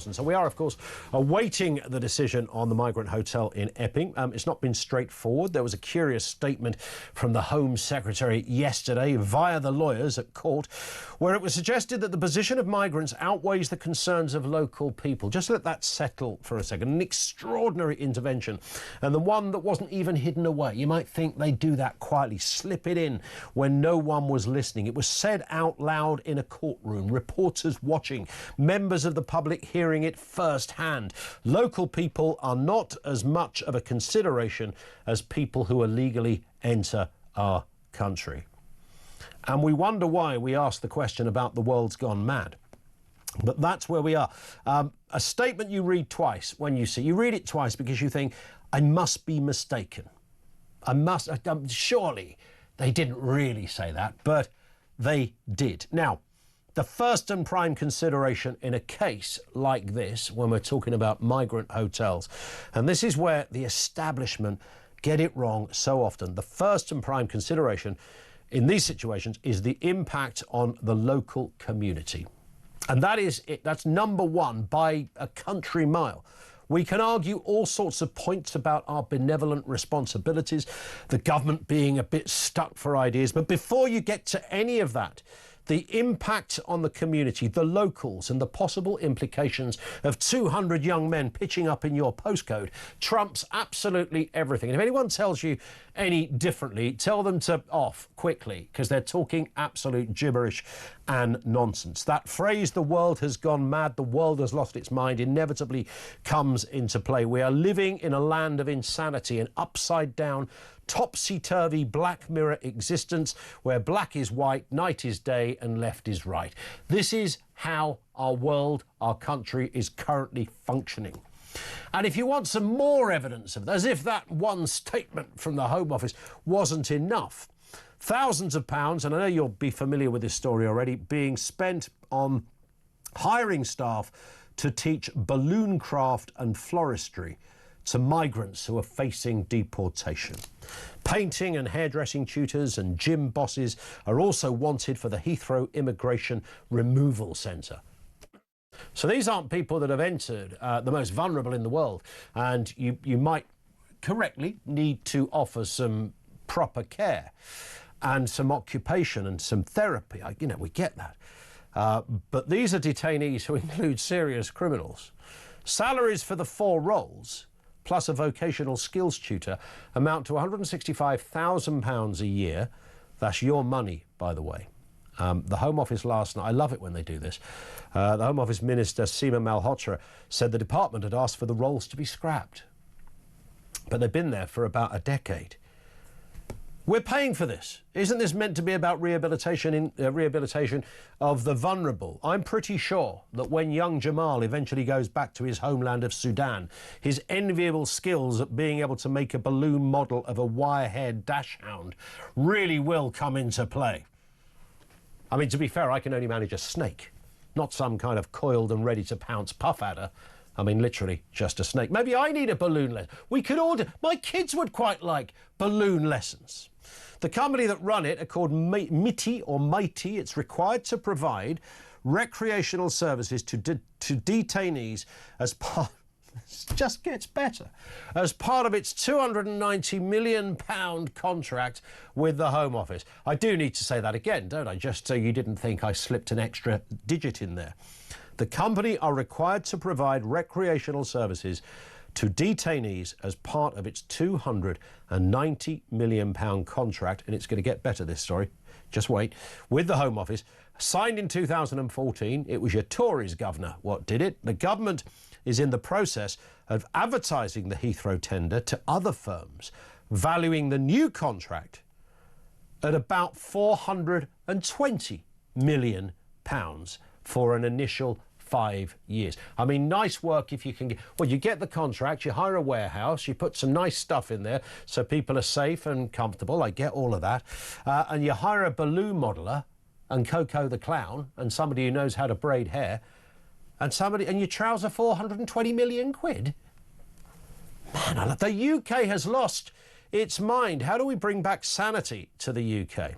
So we are, of course, awaiting the decision on the migrant hotel in Epping. It's not been straightforward. There was a curious statement from the Home Secretary yesterday via the lawyers at court, where it was suggested that the position of migrants outweighs the concerns of local people. Just let that settle for a second. An extraordinary intervention, and the one that wasn't even hidden away. You might think they do that quietly, slip it in when no one was listening. It was said out loud in a courtroom, reporters watching, members of the public hearing it firsthand. Local people are not as much of a consideration as people who illegally enter our country. And we wonder why we ask the question about the world's gone mad. But that's where we are. A statement you read twice when you see. You read it twice because you think, I must be mistaken. Surely they didn't really say that, but they did. Now, the first and prime consideration in a case like this, when we're talking about migrant hotels, and this is where the establishment get it wrong so often, the first and prime consideration in these situations is the impact on the local community. And that is it. That's number one by a country mile. We can argue all sorts of points about our benevolent responsibilities, the government being a bit stuck for ideas. But before you get to any of that, the impact on the community, the locals, and the possible implications of 200 young men pitching up in your postcode trumps absolutely everything. And if anyone tells you any differently, tell them to off quickly, because they're talking absolute gibberish and nonsense. That phrase, the world has gone mad, the world has lost its mind, inevitably comes into play. We are living in a land of insanity, an upside-down, topsy-turvy Black Mirror existence where black is white, night is day, and left is right. This is how our world, our country is currently functioning. And if you want some more evidence of that, as if that one statement from the Home Office wasn't enough, thousands of pounds, and I know you'll be familiar with this story already, being spent on hiring staff to teach balloon craft and floristry to migrants who are facing deportation. Painting and hairdressing tutors and gym bosses are also wanted for the Heathrow Immigration Removal Centre. So these aren't people that have entered the most vulnerable in the world, and you might correctly need to offer some proper care and some occupation and some therapy. We get that. But these are detainees who include serious criminals. Salaries for the 4 roles, plus a vocational skills tutor, amount to £165,000 a year. That's your money, by the way. The Home Office last night, I love it when they do this, the Home Office Minister Seema Malhotra said the department had asked for the roles to be scrapped. But they've been there for about a decade. We're paying for this. Isn't this meant to be about rehabilitation of the vulnerable? I'm pretty sure that when young Jamal eventually goes back to his homeland of Sudan, his enviable skills at being able to make a balloon model of a wire-haired dachshund really will come into play. I mean, to be fair, I can only manage a snake, not some kind of coiled and ready to pounce puff adder. I mean, literally just a snake. Maybe I need a balloon lesson. We could order. My kids would quite like balloon lessons. The company that run it are called MITI or Mighty. It's required to provide recreational services to detainees as part. It just gets better. As part of its £290 million contract with the Home Office. I do need to say that again, don't I? Just so you didn't think I slipped an extra digit in there. The company are required to provide recreational services to detainees as part of its £290 million contract, and it's going to get better, this story, just wait, with the Home Office. Signed in 2014, it was your Tories governor what did it. The government is in the process of advertising the Heathrow tender to other firms, valuing the new contract at about £420 million for an initial 5 years. I mean, nice work if you can get... Well, you get the contract, you hire a warehouse, you put some nice stuff in there so people are safe and comfortable. I get all of that. And you hire a balloon modeller and Coco the clown and somebody who knows how to braid hair and you trouser 420 million quid. Man, the UK has lost its mind. How do we bring back sanity to the UK?